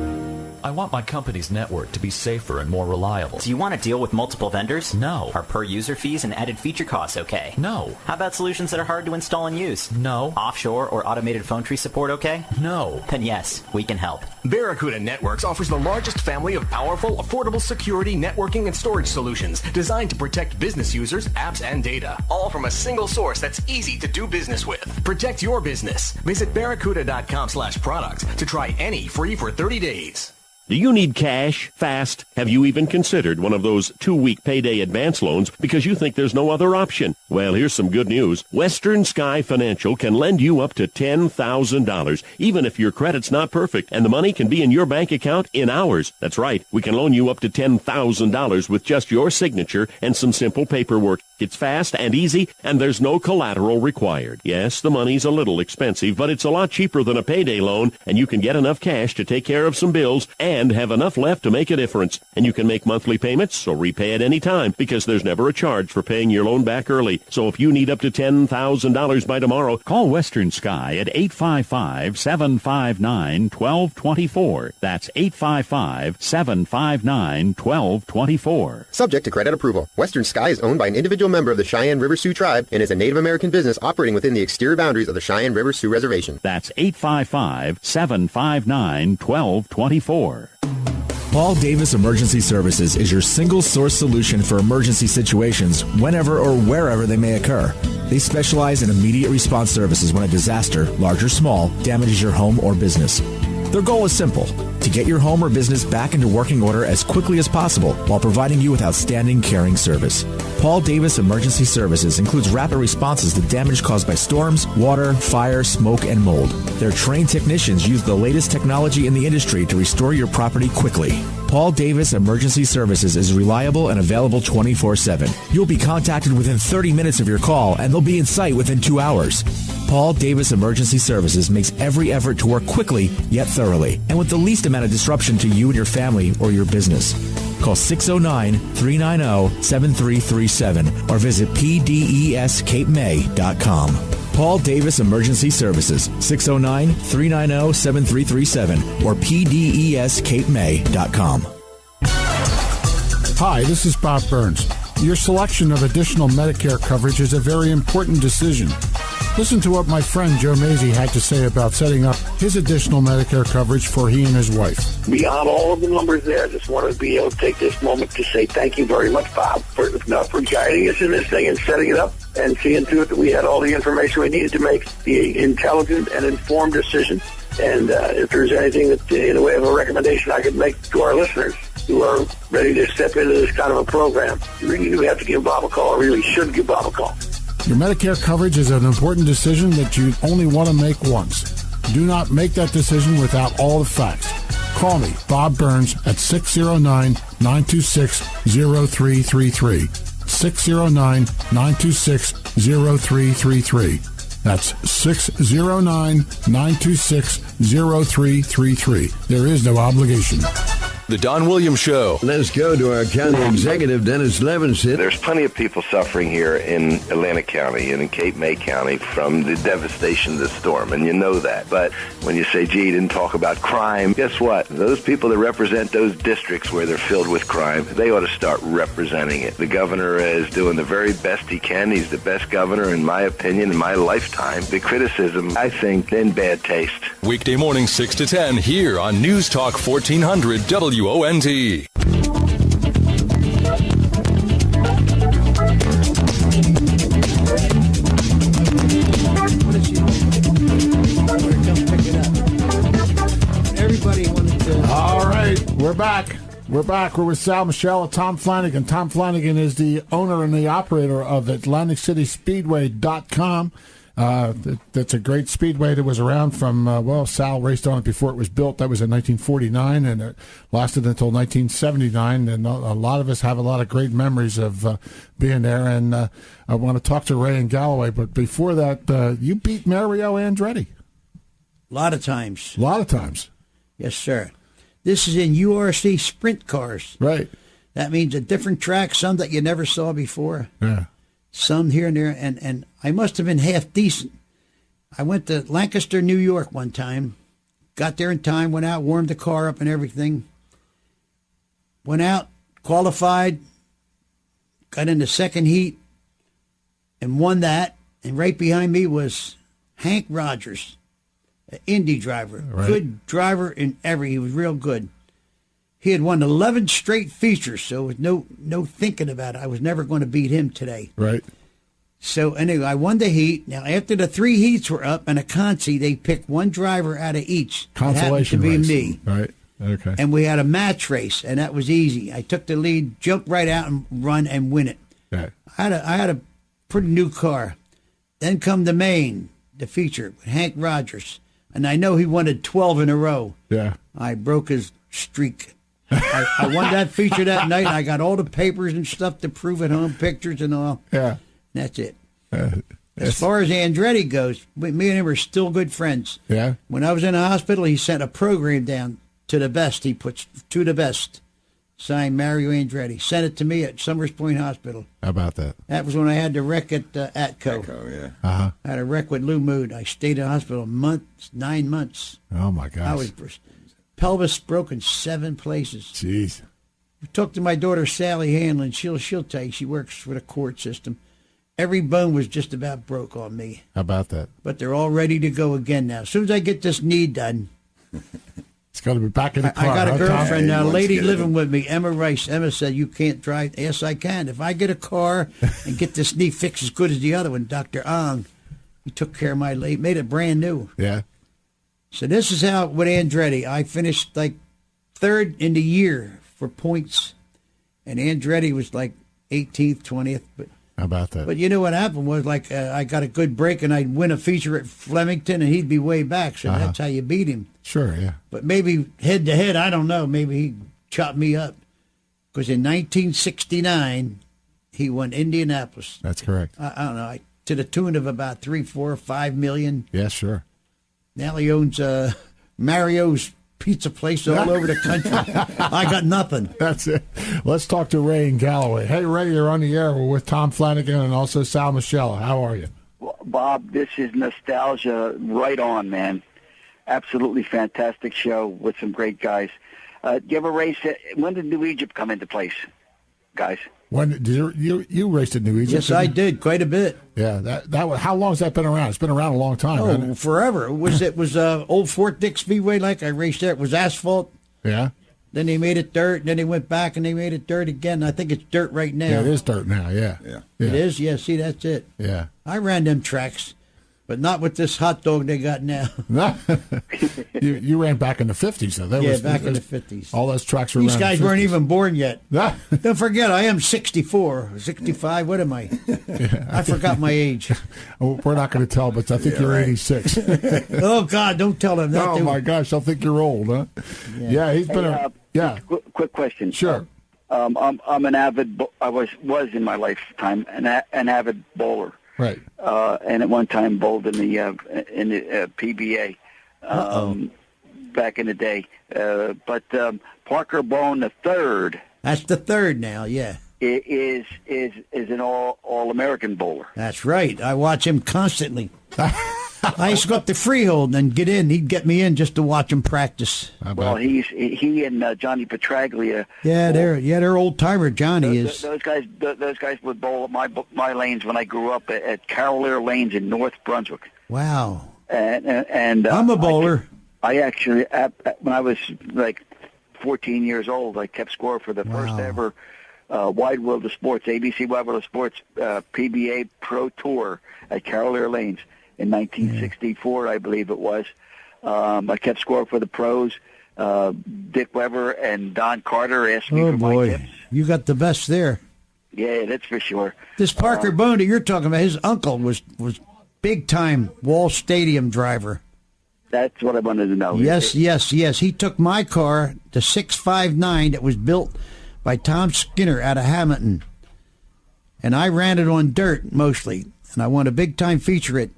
I want my company's network to be safer and more reliable. Do you want to deal with multiple vendors? No. Are per-user fees and added feature costs okay? No. How about solutions that are hard to install and use? No. Offshore or automated phone tree support okay? No. Then yes, we can help. Barracuda Networks offers the largest family of powerful, affordable security, networking, and storage solutions designed to protect business users, apps, and data. All from a single source that's easy to do business with. Protect your business. Visit barracuda.com/products to try any free for 30 days. Do you need cash, fast? Have you even considered one of those 2-week payday advance loans because you think there's no other option? Well, here's some good news. Western Sky Financial can lend you up to $10,000, even if your credit's not perfect, and the money can be in your bank account in hours. That's right. We can loan you up to $10,000 with just your signature and some simple paperwork. It's fast and easy, and there's no collateral required. Yes, the money's a little expensive, but it's a lot cheaper than a payday loan, and you can get enough cash to take care of some bills and have enough left to make a difference. And you can make monthly payments or repay at any time because there's never a charge for paying your loan back early. So if you need up to $10,000 by tomorrow, call Western Sky at 855-759-1224. That's 855-759-1224. Subject to credit approval. Western Sky is owned by an individual member of the Cheyenne River Sioux tribe and is a Native American business operating within the exterior boundaries of the Cheyenne River Sioux Reservation. That's 855-759-1224. Paul Davis Emergency Services is your single source solution for emergency situations whenever or wherever they may occur. They specialize in immediate response services when a disaster, large or small, damages your home or business. Their goal is simple: to get your home or business back into working order as quickly as possible while providing you with outstanding caring service. Paul Davis Emergency Services includes rapid responses to damage caused by storms, water, fire, smoke, and mold. Their trained technicians use the latest technology in the industry to restore your property quickly. Paul Davis Emergency Services is reliable and available 24/7. You'll be contacted within 30 minutes of your call, and they'll be in sight within 2 hours. Paul Davis Emergency Services makes every effort to work quickly yet thoroughly and with the least amount of disruption to you and your family or your business. Call 609-390-7337 or visit pdescapemay.com. Paul Davis Emergency Services, 609-390-7337 or pdescapemay.com. Hi, this is Bob Burns. Your selection of additional Medicare coverage is a very important decision. Listen to what my friend Joe Mazie had to say about setting up his additional Medicare coverage for he and his wife. Beyond all of the numbers there, I just want to be able to take this moment to say thank you very much, Bob, for guiding us in this thing and setting it up and seeing to it that we had all the information we needed to make the intelligent and informed decision. And if there's anything that, in the way of a recommendation I could make to our listeners who are ready to step into this kind of a program, you really do have to give Bob a call, or really should give Bob a call. Your Medicare coverage is an important decision that you only want to make once. Do not make that decision without all the facts. Call me, Bob Burns, at 609-926-0333. 609-926-0333. That's 609-926-0333. There is no obligation. The Don Williams Show. Let's go to our county executive, Dennis Levinson. There's plenty of people suffering here in Atlantic County and in Cape May County from the devastation of the storm, and you know that. But when you say, gee, you didn't talk about crime, guess what? Those people that represent those districts where they're filled with crime, they ought to start representing it. The governor is doing the very best he can. He's the best governor, in my opinion, in my lifetime. The criticism, I think, in bad taste. Weekday morning 6 to 10 here on News Talk 1400 WONT. Everybody wanted to. All right, we're back. We're with Sal Moschella, Tom Flanagan. Tom Flanagan is the owner and the operator of AtlanticCitySpeedway.com. That's a great speedway that was around from, Sal raced on it before it was built. That was in 1949, and it lasted until 1979. And a lot of us have a lot of great memories of being there. And I want to talk to Ray and Galloway. But before that, you beat Mario Andretti. A lot of times. A lot of times. Yes, sir. This is in URC sprint cars. Right. That means a different track, some that you never saw before. Yeah. Some here and there, and I must have been half decent. I went to Lancaster, New York one time, got there in time, went out, warmed the car up and everything. Went out, qualified, got in the second heat, and won that. And right behind me was Hank Rogers, an Indy driver. Right. Good driver he was real good. He had won 11 straight features, so with no thinking about it. I was never going to beat him today. Right. So anyway, I won the heat. Now, after the 3 heats were up and a consi, they picked one driver out of each. Consolation it happened to race. be me. Right. Okay. And we had a match race, and that was easy. I took the lead, jumped right out, and run and win it. Right. I had a pretty new car. Then come the main, the feature, with Hank Rogers. And I know he wanted 12 in a row. Yeah. I broke his streak. I won that feature that night. I got all the papers and stuff to prove it home, pictures and all. Yeah. That's it. As far as Andretti goes, me and him are still good friends. Yeah. When I was in the hospital, he sent a program down to the best. He puts to the best. Signed Mario Andretti. Sent it to me at Summers Point Hospital. How about that? That was when I had the wreck at Atco. Yeah. Uh-huh. I had a wreck with Lou Mood. I stayed in the hospital 9 months. Oh, my gosh. I was pelvis broken 7 places. Jeez. Talk to my daughter Sally Hanlon. She'll tell you. She works for the court system. Every bone was just about broke on me. How about that? But they're all ready to go again now. As soon as I get this knee done. It's going to be back in the car. I got a girlfriend now, a lady get living with me, Emma Rice. Emma said, you can't drive. Yes, I can. If I get a car and get this knee fixed as good as the other one, Dr. Ong, he took care of my leg, made it brand new. Yeah. So this is how, with Andretti, I finished like 3rd in the year for points. And Andretti was like 18th, 20th. How about that? But you know what happened was, like, I got a good break and I'd win a feature at Flemington and he'd be way back. So that's how you beat him. Sure, yeah. But maybe head to head, I don't know. Maybe he chopped me up. Because in 1969, he won Indianapolis. That's correct. I don't know, to the tune of about 3, 4, 5 million. Yeah, sure. Now he owns Mario's pizza place all over the country. I got nothing. That's it. Let's talk to Ray in Galloway. Hey, Ray, you're on the air. We're with Tom Flanagan and also Sal Moschella. How are you? Well, Bob, this is nostalgia right on, man. Absolutely fantastic show with some great guys. Do you ever race? When did New Egypt come into place, guys? When did you raced at New Egypt? Yes, I did quite a bit. Yeah, that was, how long has that been around? It's been around a long time. hasn't it? Forever. It was old Fort Dick Speedway. Like I raced there. It was asphalt. Yeah. Then they made it dirt. And then they went back and they made it dirt again. I think it's dirt right now. Yeah, it is dirt now. Yeah. It is. Yeah. See, that's it. Yeah. I ran them tracks, but not with this hot dog they got now. you ran back in the 50s, though. Back in the 50s. All those tracks were. These guys weren't even born yet. Don't forget, I am 64, 65. What am I? I forgot my age. We're not going to tell, but I think you're 86. Oh God! Don't tell them that. Oh my gosh! They'll think you're old, huh? Yeah, he's been Quick question. Sure. I'm an avid. I was in my lifetime an avid bowler. Right. And at one time bowled in the PBA. Back in the day. But Parker Bone the third. That's the third now. Yeah. Is an all-American bowler. That's right. I watch him constantly. I used to go up to Freehold and get in. He'd get me in just to watch him practice. Well, he and Johnny Petraglia. Yeah, they're old timer. Johnny is. Those guys would bowl at my lanes when I grew up at Carolier Lanes in North Brunswick. Wow. And I'm a bowler. I actually, when I was like 14 years old, I kept score for the first ever Wide World of Sports, ABC Wide World of Sports PBA Pro Tour at Carolier Lanes in 1964, I believe it was. I kept score for the pros. Dick Weber and Don Carter asked me for my tips. You got the best there. Yeah, that's for sure. This Parker Bone that you're talking about, his uncle was big-time Wall Stadium driver. That's what I wanted to know. Yes. He took my car, the 659 that was built by Tom Skinner out of Hamilton. And I ran it on dirt mostly. And I won a big-time feature at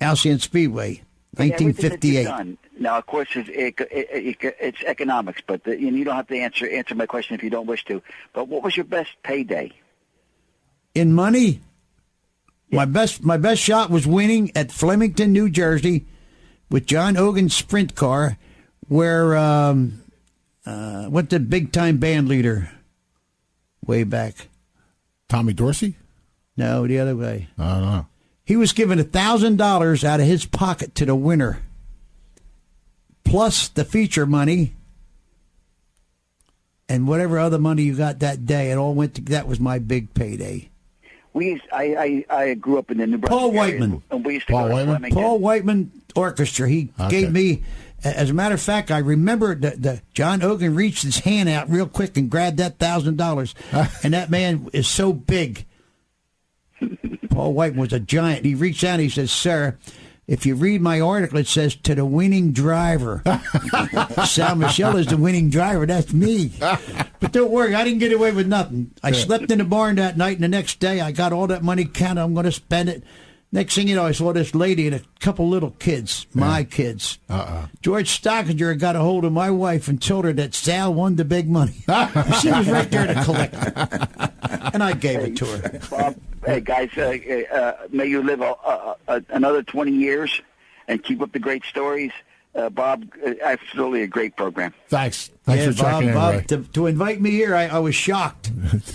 Alcyon Speedway, 1958. Now, of course, it's economics, but you don't have to answer my question if you don't wish to. But what was your best payday? In money? Yeah. My best shot was winning at Flemington, New Jersey, with John Hogan's sprint car, where what's the big time band leader way back? Tommy Dorsey? No, the other way. I don't know. He was given $1,000 out of his pocket to the winner, plus the feature money and whatever other money you got that day. It all went to, that was my big payday. I grew up in the Nebraska Paul area, Whiteman. and we used to go to Flanagan. Paul Whiteman Orchestra. He gave me, as a matter of fact, I remember the John Hogan reached his hand out real quick and grabbed that $1,000, and that man is so big. Paul Whiteman was a giant. He reached out and he says, "Sir, if you read my article, it says to the winning driver." Sal Moschella is the winning driver. That's me. But don't worry, I didn't get away with nothing. I slept in the barn that night, and the next day I got all that money counted. I'm going to spend it. Next thing you know, I saw this lady and a couple little kids, my kids. George Stockinger got a hold of my wife and told her that Sal won the big money. She was right there to collect it. And I gave it to her. Bob, hey, guys, may you live another 20 years and keep up the great stories. Bob, absolutely a great program. Thanks for checking in, Bob, Ray. to invite me here, I was shocked.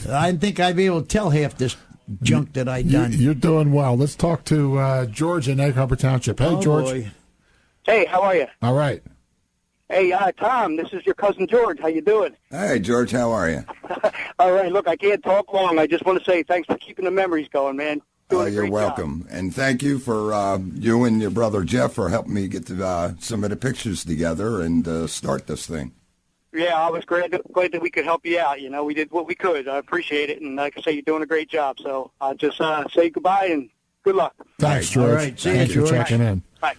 I didn't think I'd be able to tell half this junk that I'd done. You're doing well. Let's talk to George in Egg Harbor Township. Hey, George. Boy. Hey, how are you? All right. Hey, Tom, this is your cousin George. How you doing? Hey, George, how are you? All right, look, I can't talk long. I just want to say thanks for keeping the memories going, man. You're welcome. And thank you for you and your brother Jeff for helping me get some of the pictures together and start this thing. Yeah, I was glad that we could help you out. You know, we did what we could. I appreciate it. And like I say, you're doing a great job. So I'll just say goodbye and good luck. Thanks, George. All right. See you, Thanks for George. checking in. Bye.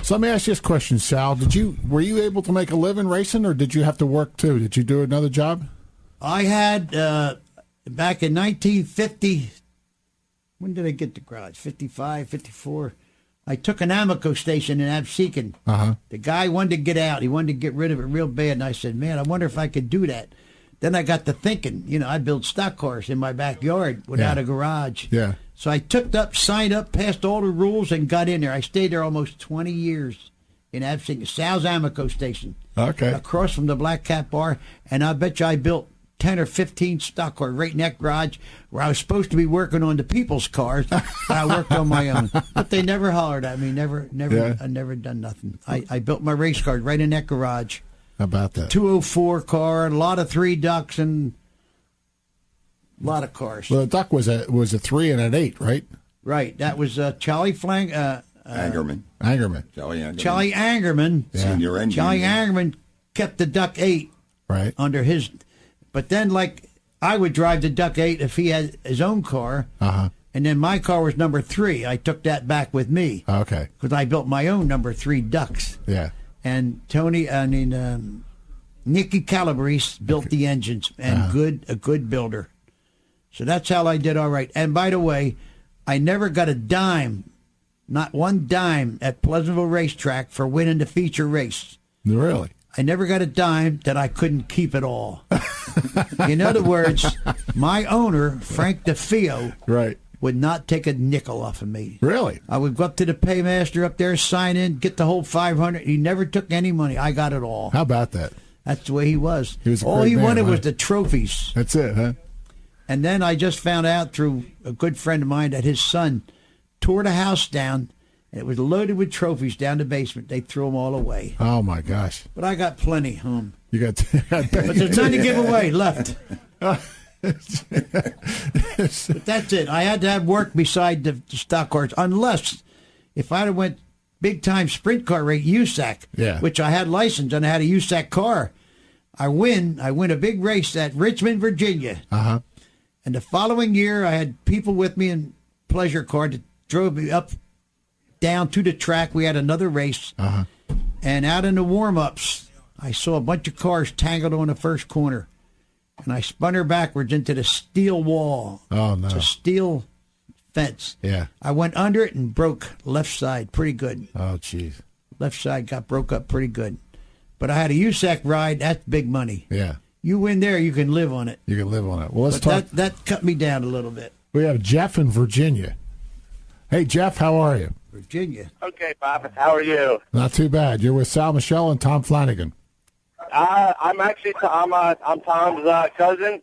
So let me ask you this question, Sal. Were you able to make a living racing, or did you have to work too? Did you do another job? I had, back in 1950, when did I get the garage? 55, 54. I took an Amoco station in Absecon. The guy wanted to get out. He wanted to get rid of it real bad. And I said, man, I wonder if I could do that. Then I got to thinking, I built stock cars in my backyard without a garage. Yeah. So I took up, signed up, passed all the rules, and got in there. I stayed there almost 20 years in Absecon, Sal's Amoco station. Okay. Across from the Black Cat Bar. And I bet you I built 10 or 15 stock cars right in that garage where I was supposed to be working on the people's cars, but I worked on my own. But they never hollered at me, never. I never done nothing. I built my race cars right in that garage. How about that? 204 car, a lot of 3 ducks, and a lot of cars. Well, the duck was a 3 and an 8, right? Right. That was Charlie Angerman. Charlie Angerman. Senior engineer. Charlie Angerman kept the duck 8 under his. But then, like, I would drive the Duck 8 if he had his own car. And then my car was number 3. I took that back with me. Okay. Because I built my own number 3 Ducks. Yeah. And Nicky Calabrese built the engines, and a good builder. So that's how I did all right. And by the way, I never got a dime, not one dime, at Pleasantville Racetrack for winning the feature race. Really? I never got a dime that I couldn't keep it all. In other words, my owner, Frank DeFeo, would not take a nickel off of me. Really? I would go up to the paymaster up there, sign in, get the whole $500. He never took any money. I got it all. How about that? That's the way he was. All he wanted was the trophies. That's it, huh? And then I just found out through a good friend of mine that his son tore the house down. It was loaded with trophies down the basement. They threw them all away. Oh, my gosh. But I got plenty home. You got but there's none to give away left. But that's it. I had to have work beside the stock cars, unless if I'd have went big-time sprint car rate USAC, which I had license and I had a USAC car. I win a big race at Richmond, Virginia. And the following year, I had people with me in pleasure car that drove me down to the track. We had another race. And out in the warm-ups, I saw a bunch of cars tangled on the first corner. And I spun her backwards into the steel wall. Oh, no. It's a steel fence. Yeah. I went under it and broke left side pretty good. Oh, jeez. Left side broke up pretty good. But I had a USAC ride. That's big money. Yeah. You win there, you can live on it. You can live on it. Well, let's but talk. That cut me down a little bit. We have Jeff in Virginia. Hey, Jeff, how are you? Virginia. Okay, Bob. How are you? Not too bad. You're with Sal Moschella and Tom Flanagan. I'm actually I'm Tom's cousin.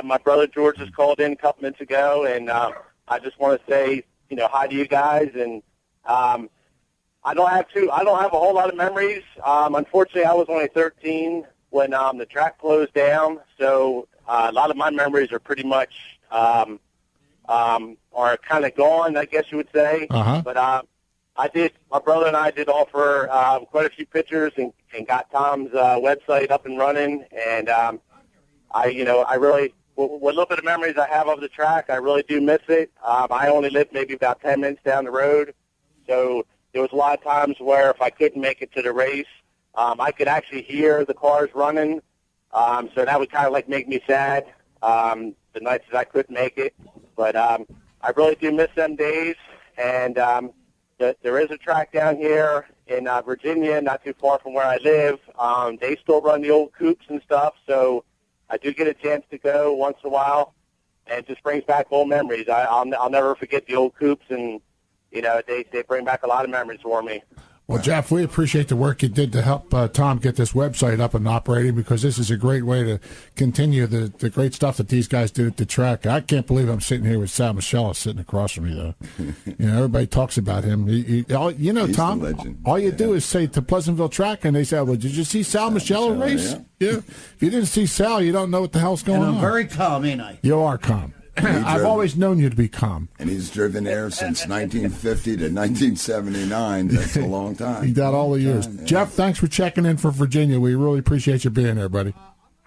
My brother George just called in a couple minutes ago, and I just want to say hi to you guys. And I don't have a whole lot of memories. Unfortunately, I was only 13 when the track closed down, so a lot of my memories are pretty much are kind of gone, I guess you would say. But my brother and I did offer quite a few pictures and got Tom's website up and running. And I really, what little bit of memories I have of the track, I really do miss it. I only lived maybe about 10 minutes down the road, so there was a lot of times where if I couldn't make it to the race, I could actually hear the cars running. So that would kind of like make me sad the nights that I couldn't make it. But I really do miss them days. And there is a track down here in Virginia, not too far from where I live. They still run the old coupes and stuff, so I do get a chance to go once in a while, and it just brings back old memories. I'll never forget the old coupes, and they bring back a lot of memories for me. Well, Jeff, we appreciate the work you did to help Tom get this website up and operating, because this is a great way to continue the great stuff that these guys did at the track. I can't believe I'm sitting here with Sal Moschella sitting across from me, though. Everybody talks about him. He's Tom, all you do is say to Pleasantville track, and they say, well, did you see Sal Moschella race? Yeah. If you didn't see Sal, you don't know what the hell's going on. I'm very calm, ain't I? You are calm. I've always known you to be calm. And he's driven there since 1950 to 1979. That's a long time. He got all the years. Yeah. Jeff, thanks for checking in for Virginia. We really appreciate you being there, buddy.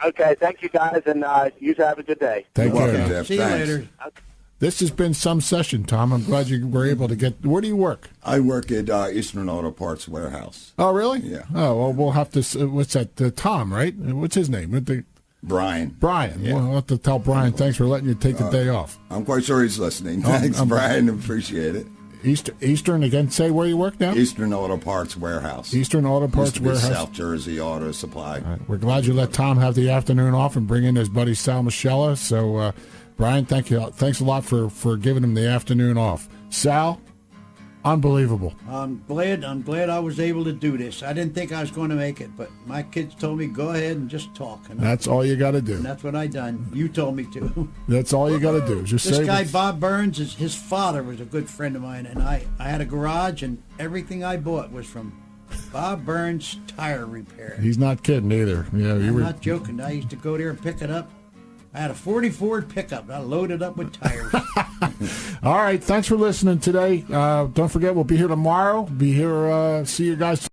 Okay, thank you guys, and you have a good day. Take care. Welcome, Jeff. See you later. This has been some session, Tom. I'm glad you were able to get. Where do you work? I work at Eastern Auto Parts Warehouse. Oh, really? Yeah. Oh, well, we'll have to. What's that? Tom, right? What's his name? Brian. Yeah. We'll have to tell Brian thanks for letting you take the day off. I'm quite sure he's listening. Thanks, Brian. Appreciate it. Eastern, again, say where you work now? Eastern Auto Parts Warehouse. Eastern Auto Parts Warehouse. South Jersey Auto Supply. Right. We're glad you let Tom have the afternoon off and bring in his buddy Sal Moschella. So, Brian, thank you. Thanks a lot for giving him the afternoon off. Sal, unbelievable. I'm glad I was able to do this. I didn't think I was going to make it, but my kids told me go ahead and just talk. And that's all you got to do. And that's what I done. You told me to. That's all you got to do. Just this guy Bob Burns, his father was a good friend of mine, and I had a garage, and everything I bought was from Bob Burns Tire Repair. He's not kidding either. Yeah, I'm not joking. I used to go there and pick it up. I had a 40 Ford pickup. I loaded up with tires. All right. Thanks for listening today. Don't forget, we'll be here tomorrow. Be here. See you guys.